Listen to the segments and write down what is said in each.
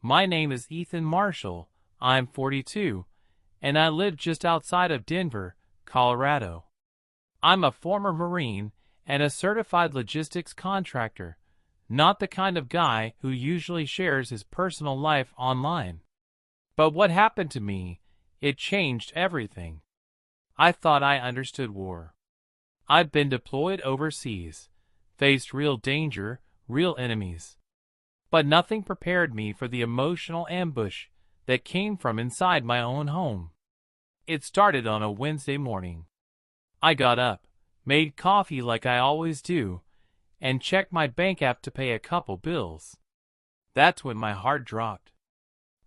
My name is Ethan Marshall. I'm 42, and I live just outside of Denver, Colorado. I'm a former Marine and a certified logistics contractor, not the kind of guy who usually shares his personal life online. But what happened to me, it changed everything. I thought I understood war. I'd been deployed overseas, faced real danger, real enemies. But nothing prepared me for the emotional ambush that came from inside my own home. It started on a Wednesday morning. I got up, made coffee like I always do, and checked my bank app to pay a couple bills. That's when my heart dropped.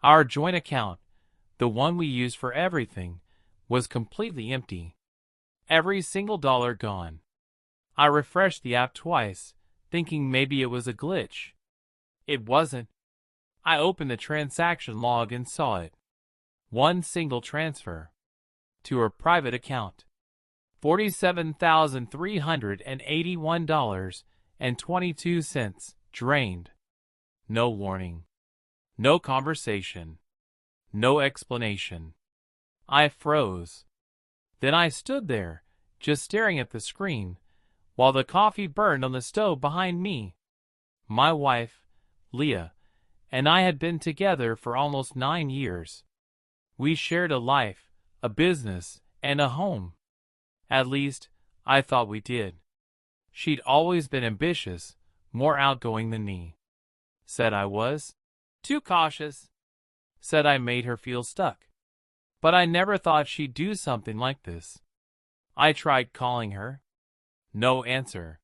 Our joint account, the one we use for everything, was completely empty. Every single dollar gone. I refreshed the app twice, thinking maybe it was a glitch. It wasn't. I opened the transaction log and saw it. One single transfer. To her private account. $47,381.22 drained. No warning. No conversation. No explanation. I froze. Then I stood there, just staring at the screen, while the coffee burned on the stove behind me. My wife, Leah, and I had been together for almost 9 years. We shared a life, a business, and a home. At least, I thought we did. She'd always been ambitious, more outgoing than me. Said I was too cautious. Said I made her feel stuck. But I never thought she'd do something like this. I tried calling her. No answer.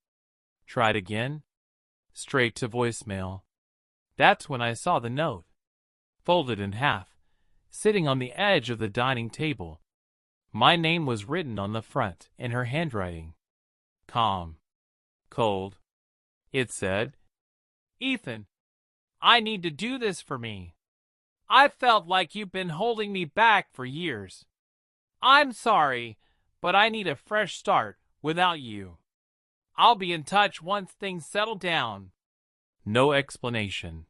Tried again. Straight to voicemail. That's when I saw the note. Folded in half, sitting on the edge of the dining table. My name was written on the front in her handwriting. Calm. Cold. It said, "Ethan, I need to do this for me. I felt like you've been holding me back for years. I'm sorry, but I need a fresh start without you. I'll be in touch once things settle down." No explanation.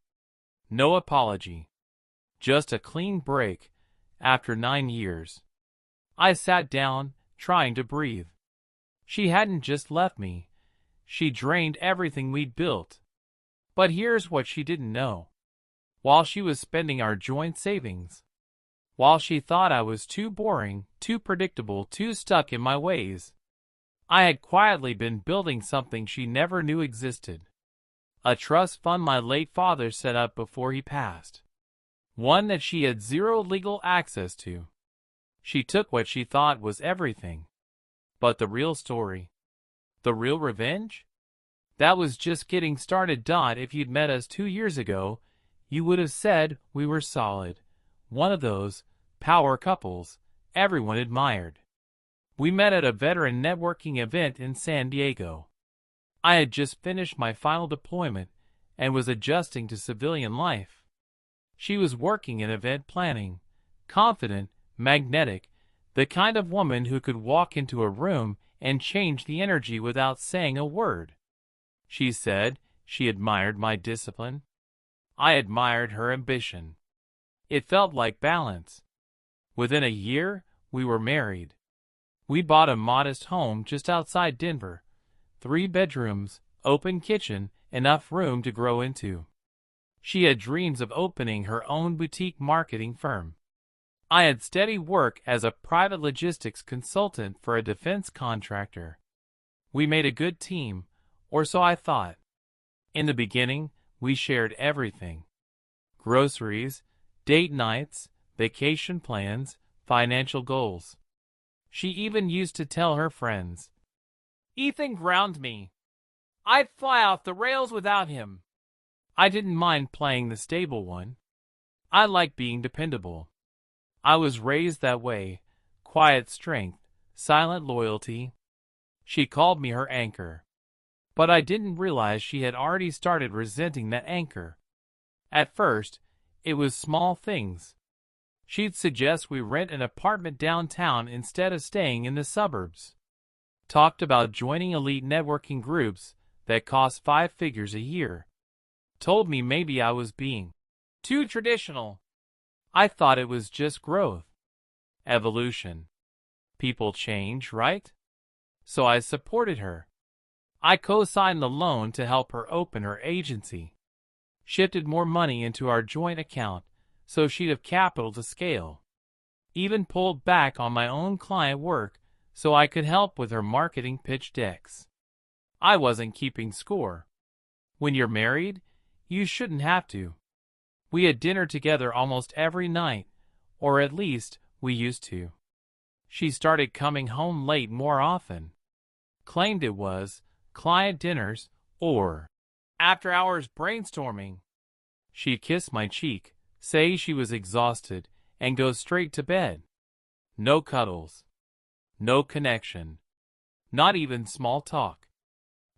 No apology. Just a clean break after 9 years. I sat down, trying to breathe. She hadn't just left me. She drained everything we'd built. But here's what she didn't know. While she was spending our joint savings, while she thought I was too boring, too predictable, too stuck in my ways, I had quietly been building something she never knew existed. A trust fund my late father set up before he passed. One that she had zero legal access to. She took what she thought was everything. But the real story? The real revenge? That was just getting started. If you'd met us 2 years ago, you would have said we were solid. One of those power couples everyone admired. We met at a veteran networking event in San Diego. I had just finished my final deployment and was adjusting to civilian life. She was working in event planning, confident, magnetic, the kind of woman who could walk into a room and change the energy without saying a word. She said she admired my discipline. I admired her ambition. It felt like balance. Within a year, we were married. We bought a modest home just outside Denver. 3 bedrooms, open kitchen, enough room to grow into. She had dreams of opening her own boutique marketing firm. I had steady work as a private logistics consultant for a defense contractor. We made a good team, or so I thought. In the beginning, we shared everything. Groceries, date nights, vacation plans, financial goals. She even used to tell her friends, "Ethan ground me. I'd fly off the rails without him." I didn't mind playing the stable one. I like being dependable. I was raised that way, quiet strength, silent loyalty. She called me her anchor. But I didn't realize she had already started resenting that anchor. At first, it was small things. She'd suggest we rent an apartment downtown instead of staying in the suburbs. Talked about joining elite networking groups that cost 5 figures a year. Told me maybe I was being Too traditional. I thought it was just growth. Evolution. People change, right? So I supported her. I co-signed the loan to help her open her agency. Shifted more money into our joint account so she'd have capital to scale. Even pulled back on my own client work so I could help with her marketing pitch decks. I wasn't keeping score. When you're married, you shouldn't have to. We had dinner together almost every night, or at least we used to. She started coming home late more often. Claimed it was client dinners or after-hours brainstorming. She'd kiss my cheek, say she was exhausted, and go straight to bed. No cuddles. No connection. Not even small talk.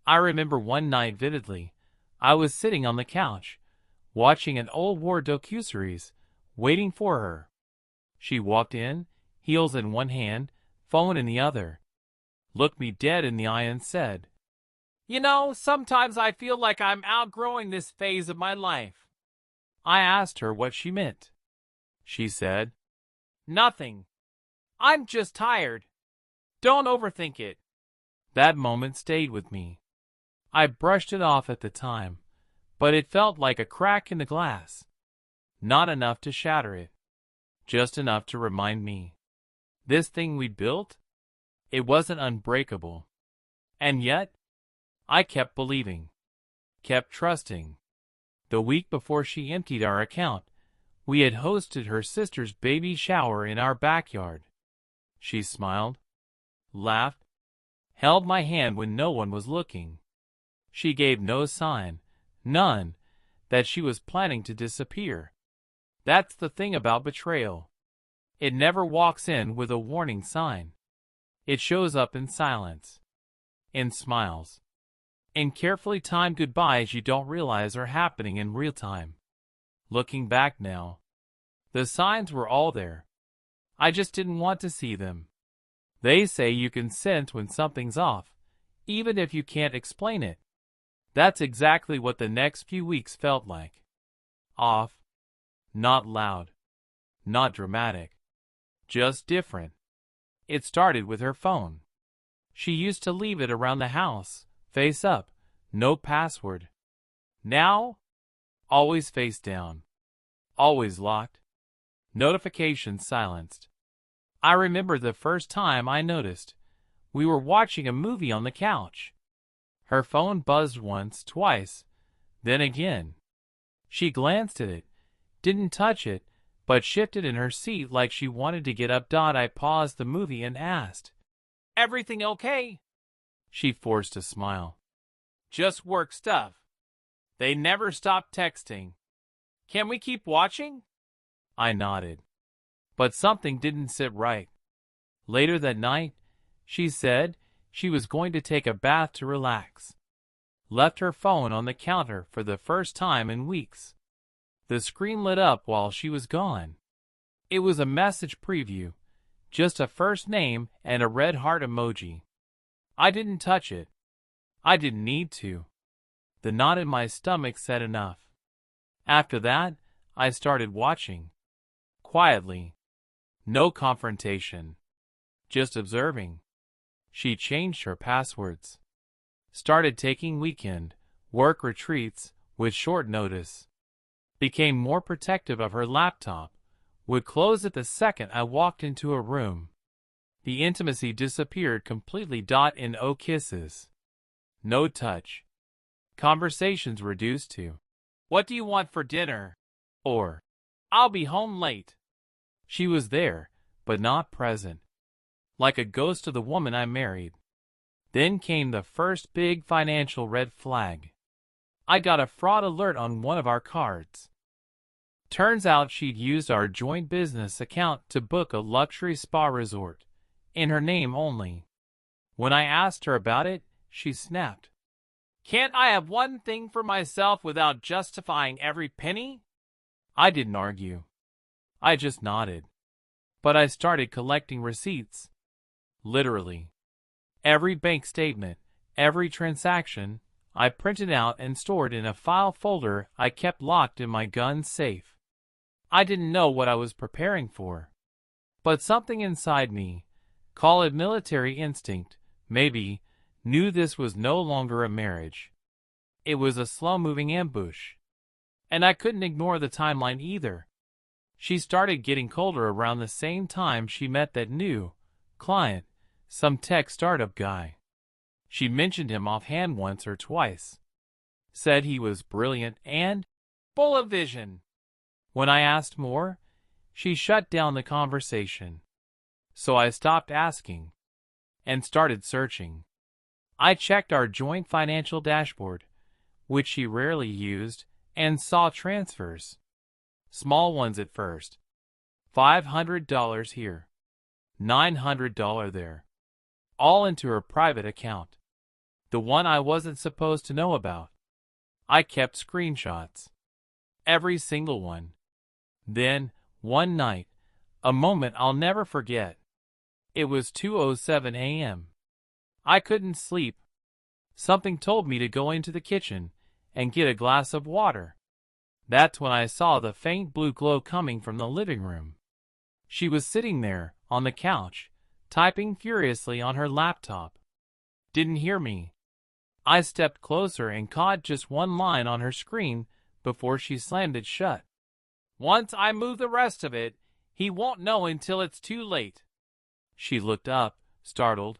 I remember one night vividly. I was sitting on the couch, watching an old war docuseries, waiting for her. She walked in, heels in one hand, phone in the other, looked me dead in the eye and said, "You know, sometimes I feel like I'm outgrowing this phase of my life." I asked her what she meant. She said, "Nothing. I'm just tired. Don't overthink it." That moment stayed with me. I brushed it off at the time, but it felt like a crack in the glass. Not enough to shatter it. Just enough to remind me. This thing we'd built? It wasn't unbreakable. And yet, I kept believing. Kept trusting. The week before she emptied our account, we had hosted her sister's baby shower in our backyard. She smiled, laughed, held my hand when no one was looking. She gave no sign, none, that she was planning to disappear. That's the thing about betrayal. It never walks in with a warning sign. It shows up in silence, in smiles, in carefully timed goodbyes you don't realize are happening in real time. Looking back now, the signs were all there. I just didn't want to see them. They say you can sense when something's off, even if you can't explain it. That's exactly what the next few weeks felt like. Off. Not loud. Not dramatic. Just different. It started with her phone. She used to leave it around the house, face up, no password. Now, always face down. Always locked. Notifications silenced. I remember the first time I noticed. We were watching a movie on the couch. Her phone buzzed once, twice, then again. She glanced at it, didn't touch it, but shifted in her seat like she wanted to get up. I paused the movie and asked, "Everything okay?" She forced a smile. "Just work stuff." They never stopped texting. "Can we keep watching?" I nodded. But something didn't sit right. Later that night, she said she was going to take a bath to relax. Left her phone on the counter for the first time in weeks. The screen lit up while she was gone. It was a message preview, just a first name and a red heart emoji. I didn't touch it. I didn't need to. The knot in my stomach said enough. After that, I started watching. Quietly. No confrontation. Just observing. She changed her passwords. Started taking weekend, work retreats with short notice. Became more protective of her laptop. Would close it the second I walked into a room. The intimacy disappeared completely. No kisses. No touch. Conversations reduced to, "What do you want for dinner?" Or, "I'll be home late." She was there, but not present. Like a ghost of the woman I married. Then came the first big financial red flag. I got a fraud alert on one of our cards. Turns out she'd used our joint business account to book a luxury spa resort, in her name only. When I asked her about it, she snapped. "Can't I have one thing for myself without justifying every penny?" I didn't argue. I just nodded. But I started collecting receipts. Literally. Every bank statement, every transaction, I printed out and stored in a file folder I kept locked in my gun safe. I didn't know what I was preparing for. But something inside me, call it military instinct, maybe, knew this was no longer a marriage. It was a slow-moving ambush. And I couldn't ignore the timeline either. She started getting colder around the same time she met that new client, some tech startup guy. She mentioned him offhand once or twice. Said he was brilliant and full of vision. When I asked more, she shut down the conversation. So I stopped asking and started searching. I checked our joint financial dashboard, which she rarely used, and saw transfers. Small ones at first. $500 here. $900 there. All into her private account. The one I wasn't supposed to know about. I kept screenshots. Every single one. Then, one night, a moment I'll never forget. It was 2:07 a.m. I couldn't sleep. Something told me to go into the kitchen and get a glass of water. That's when I saw the faint blue glow coming from the living room. She was sitting there, on the couch, typing furiously on her laptop. Didn't hear me. I stepped closer and caught just one line on her screen before she slammed it shut. Once I move the rest of it, he won't know until it's too late. She looked up, startled.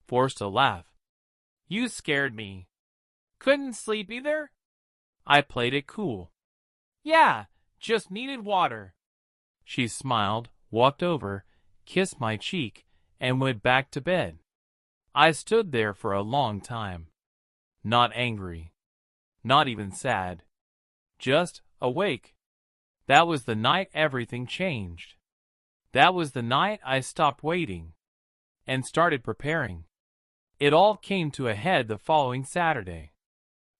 Forced a laugh. You scared me. Couldn't sleep either? I played it cool. Yeah, just needed water. She smiled, walked over, kissed my cheek, and went back to bed. I stood there for a long time. Not angry. Not even sad. Just awake. That was the night everything changed. That was the night I stopped waiting and started preparing. It all came to a head the following Saturday.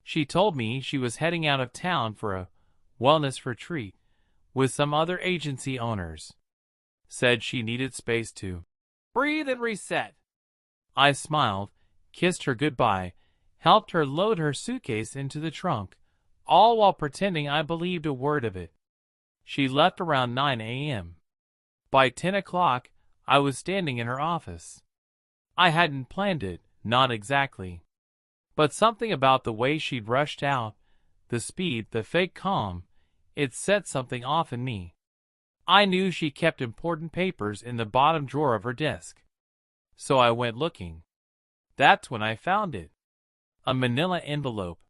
She told me she was heading out of town for a wellness retreat with some other agency owners. Said she needed space to breathe and reset. I smiled, kissed her goodbye, helped her load her suitcase into the trunk, all while pretending I believed a word of it. She left around 9 a.m. By 10 o'clock, I was standing in her office. I hadn't planned it, not exactly. But something about the way she'd rushed out, the speed, the fake calm, it set something off in me. I knew she kept important papers in the bottom drawer of her desk. So I went looking. That's when I found it. A manila envelope,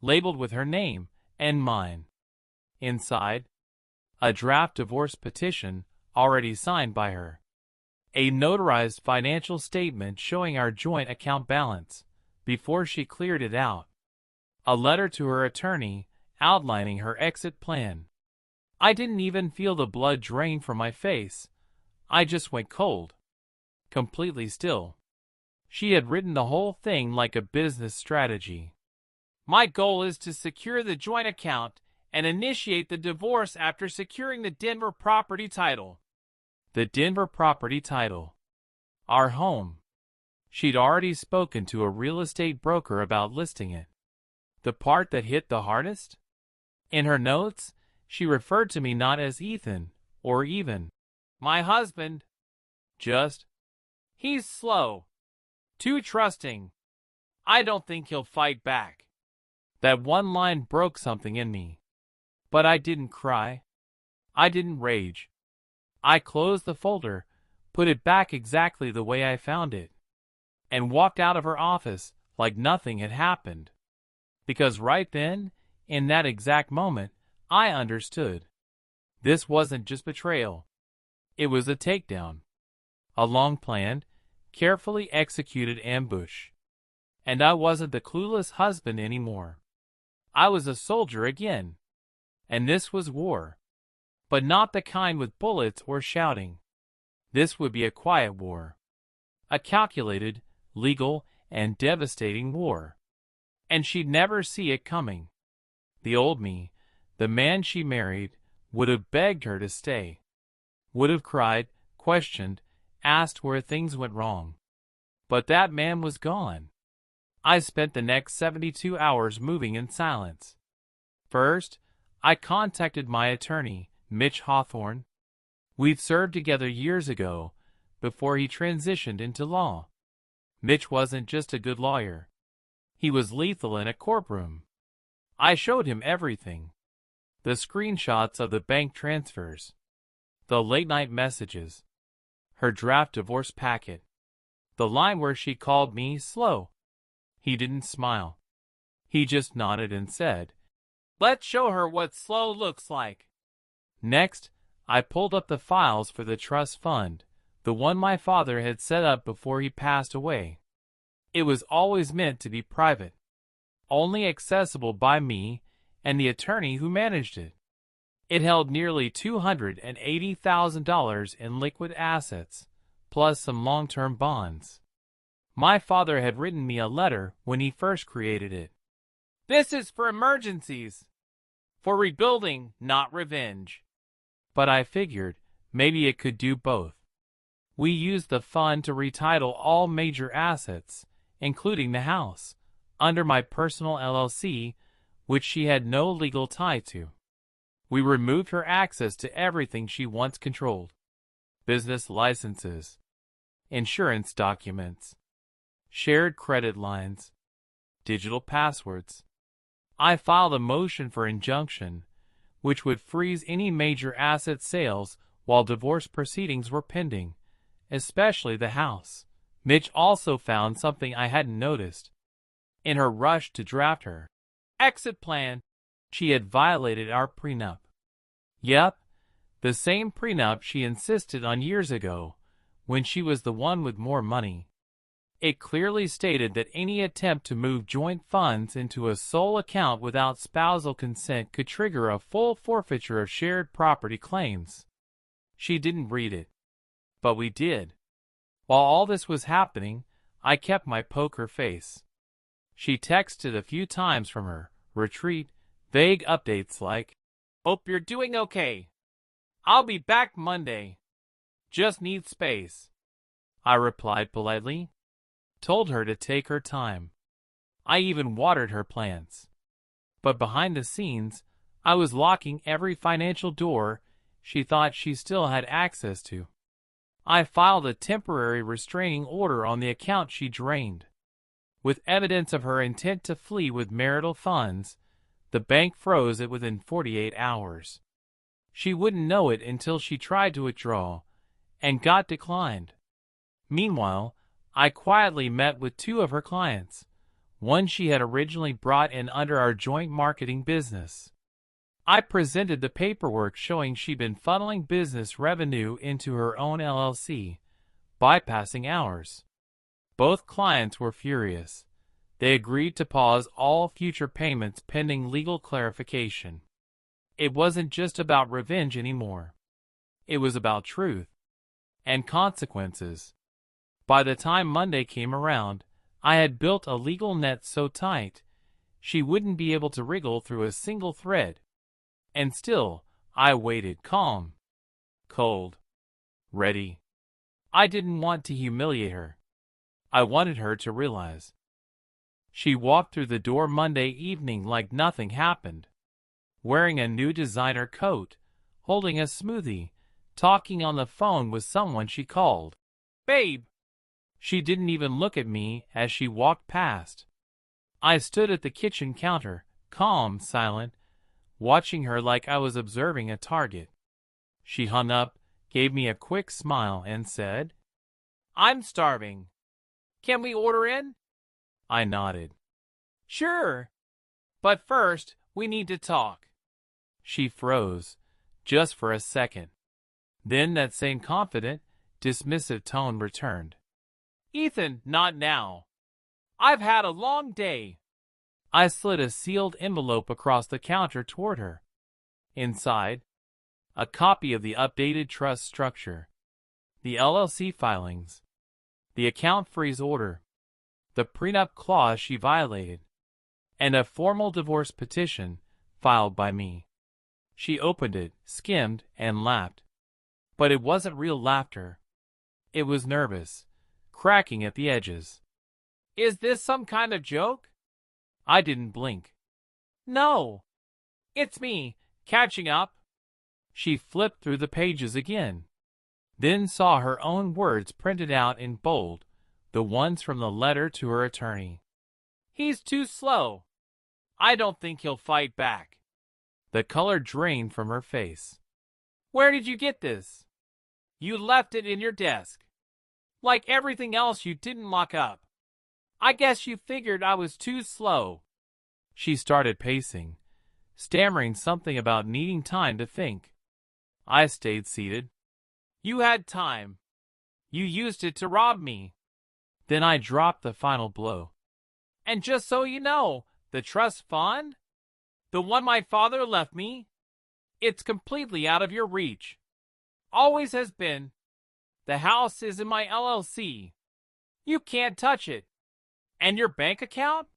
labeled with her name and mine. Inside, a draft divorce petition already signed by her. A notarized financial statement showing our joint account balance before she cleared it out. A letter to her attorney outlining her exit plan. I didn't even feel the blood drain from my face. I just went cold. Completely still. She had written the whole thing like a business strategy. My goal is to secure the joint account and initiate the divorce after securing the Denver property title. The Denver property title. Our home. She'd already spoken to a real estate broker about listing it. The part that hit the hardest? In her notes, she referred to me not as Ethan, or even my husband. Just, he's slow. Too trusting. I don't think he'll fight back. That one line broke something in me. But I didn't cry. I didn't rage. I closed the folder, put it back exactly the way I found it, and walked out of her office like nothing had happened. Because right then, in that exact moment, I understood. This wasn't just betrayal. It was a takedown. A long-planned, carefully executed ambush. And I wasn't the clueless husband anymore. I was a soldier again. And this was war. But not the kind with bullets or shouting. This would be a quiet war. A calculated, legal, and devastating war. And she'd never see it coming. The old me, the man she married, would have begged her to stay. Would have cried, questioned, asked where things went wrong. But that man was gone. I spent the next 72 hours moving in silence. First, I contacted my attorney, Mitch Hawthorne. We'd served together years ago, before he transitioned into law. Mitch wasn't just a good lawyer. He was lethal in a courtroom. I showed him everything. The screenshots of the bank transfers. The late-night messages. Her draft divorce packet. The line where she called me slow. He didn't smile. He just nodded and said, "Let's show her what slow looks like." Next, I pulled up the files for the trust fund, the one my father had set up before he passed away. It was always meant to be private, only accessible by me and the attorney who managed it. It held nearly $280,000 in liquid assets, plus some long-term bonds. My father had written me a letter when he first created it. "This is for emergencies. For rebuilding, not revenge." But I figured maybe it could do both. We used the fund to retitle all major assets, including the house, under my personal LLC, which she had no legal tie to. We removed her access to everything she once controlled: business licenses, insurance documents, shared credit lines, digital passwords. I filed a motion for injunction, which would freeze any major asset sales while divorce proceedings were pending, especially the house. Mitch also found something I hadn't noticed. In her rush to draft her exit plan, she had violated our prenup. Yep, the same prenup she insisted on years ago, when she was the one with more money. It clearly stated that any attempt to move joint funds into a sole account without spousal consent could trigger a full forfeiture of shared property claims. She didn't read it, but we did. While all this was happening, I kept my poker face. She texted a few times from her retreat, vague updates like, "Hope you're doing okay. I'll be back Monday. Just need space." I replied politely, told her to take her time. I even watered her plants. But behind the scenes, I was locking every financial door she thought she still had access to. I filed a temporary restraining order on the account she drained. With evidence of her intent to flee with marital funds, the bank froze it within 48 hours. She wouldn't know it until she tried to withdraw and got declined. Meanwhile, I quietly met with two of her clients, one she had originally brought in under our joint marketing business. I presented the paperwork showing she'd been funneling business revenue into her own LLC, bypassing ours. Both clients were furious. They agreed to pause all future payments pending legal clarification. It wasn't just about revenge anymore. It was about truth and consequences. By the time Monday came around, I had built a legal net so tight she wouldn't be able to wriggle through a single thread. And still, I waited, calm, cold, ready. I didn't want to humiliate her. I wanted her to realize. She walked through the door Monday evening like nothing happened, wearing a new designer coat, holding a smoothie, talking on the phone with someone she called "Babe." She didn't even look at me as she walked past. I stood at the kitchen counter, calm, silent, watching her like I was observing a target. She hung up, gave me a quick smile, and said, "I'm starving. Can we order in?" I nodded. "Sure. But first, we need to talk." She froze, just for a second. Then that same confident, dismissive tone returned. "Ethan, not now. I've had a long day." I slid a sealed envelope across the counter toward her. Inside, a copy of the updated trust structure, the LLC filings, the account freeze order, the prenup clause she violated, and a formal divorce petition filed by me. She opened it, skimmed, and laughed. But it wasn't real laughter. It was nervous, cracking at the edges. "Is this some kind of joke?" I didn't blink. "No. It's me, catching up." She flipped through the pages again, then saw her own words printed out in bold, the ones from the letter to her attorney. "He's too slow. I don't think he'll fight back." The color drained from her face. "Where did you get this?" "You left it in your desk. Like everything else you didn't lock up. I guess you figured I was too slow." She started pacing, stammering something about needing time to think. I stayed seated. "You had time. You used it to rob me." Then I dropped the final blow. "And just so you know, the trust fund? The one my father left me? It's completely out of your reach. Always has been. The house is in my LLC. You can't touch it. And your bank account?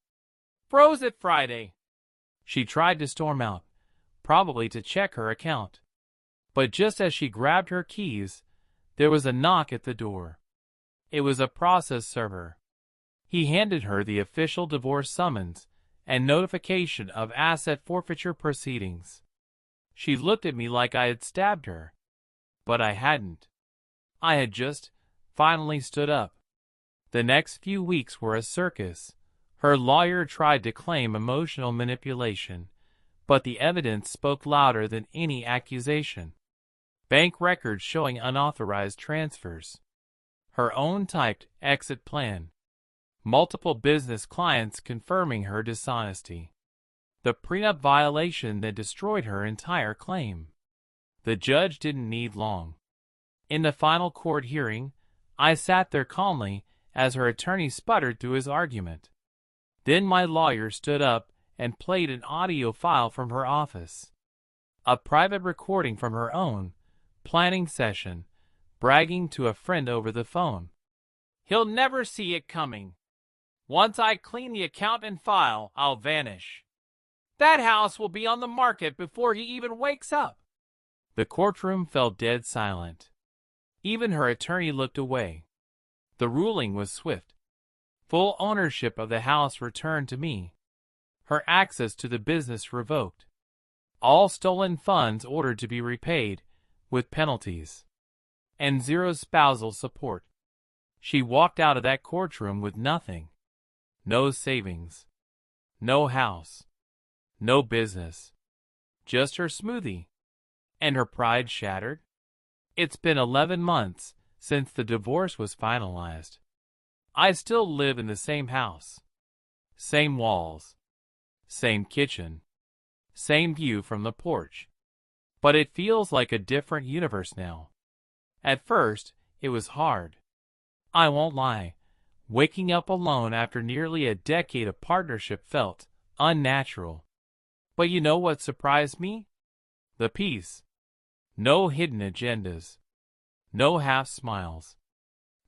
Froze it Friday." She tried to storm out, probably to check her account. But just as she grabbed her keys, there was a knock at the door. It was a process server. He handed her the official divorce summons and notification of asset forfeiture proceedings. She looked at me like I had stabbed her. But I hadn't. I had just finally stood up. The next few weeks were a circus. Her lawyer tried to claim emotional manipulation, but the evidence spoke louder than any accusation. Bank records showing unauthorized transfers. Her own typed exit plan. Multiple business clients confirming her dishonesty. The prenup violation that destroyed her entire claim. The judge didn't need long. In the final court hearing, I sat there calmly as her attorney sputtered through his argument. Then my lawyer stood up and played an audio file from her office. A private recording from her own planning session, bragging to a friend over the phone. "He'll never see it coming. Once I clean the account and file, I'll vanish. That house will be on the market before he even wakes up." The courtroom fell dead silent. Even her attorney looked away. The ruling was swift. Full ownership of the house returned to me. Her access to the business revoked. All stolen funds ordered to be repaid, with penalties. And zero spousal support. She walked out of that courtroom with nothing. No savings. No house. No business. Just her smoothie. And her pride shattered. It's been 11 months since the divorce was finalized. I still live in the same house. Same walls. Same kitchen. Same view from the porch. But it feels like a different universe now. At first, it was hard. I won't lie. Waking up alone after nearly a decade of partnership felt unnatural. But you know what surprised me? The peace. No hidden agendas. No half smiles.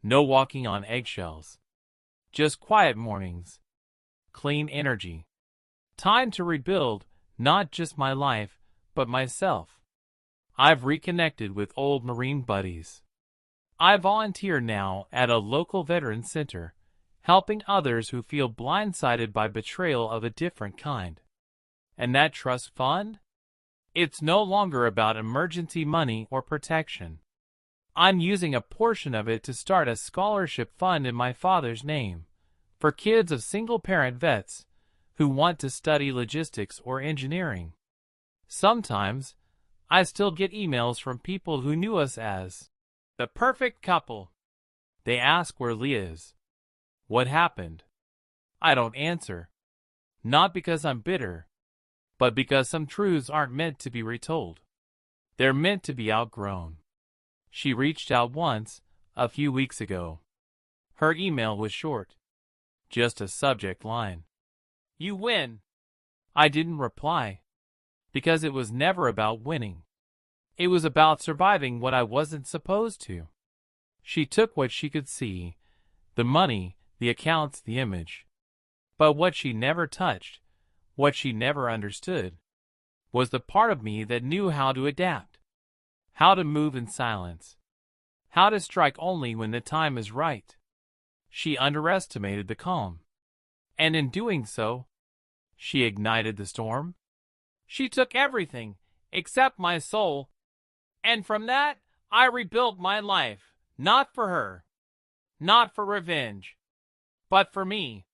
No walking on eggshells. Just quiet mornings. Clean energy. Time to rebuild not just my life, but myself. I've reconnected with old Marine buddies. I volunteer now at a local veterans center, helping others who feel blindsided by betrayal of a different kind. And that trust fund? It's no longer about emergency money or protection. I'm using a portion of it to start a scholarship fund in my father's name for kids of single-parent vets who want to study logistics or engineering. Sometimes, I still get emails from people who knew us as the perfect couple. They ask where Leah is. What happened? I don't answer. Not because I'm bitter, but because some truths aren't meant to be retold. They're meant to be outgrown. She reached out once, a few weeks ago. Her email was short. Just a subject line. "You win." I didn't reply, because it was never about winning. It was about surviving what I wasn't supposed to. She took what she could see, the money, the accounts, the image. But what she never touched, what she never understood, was the part of me that knew how to adapt, how to move in silence, how to strike only when the time is right. She underestimated the calm. And in doing so, she ignited the storm. She took everything, except my soul, And from that, I rebuilt my life, not for her, not for revenge, but for me.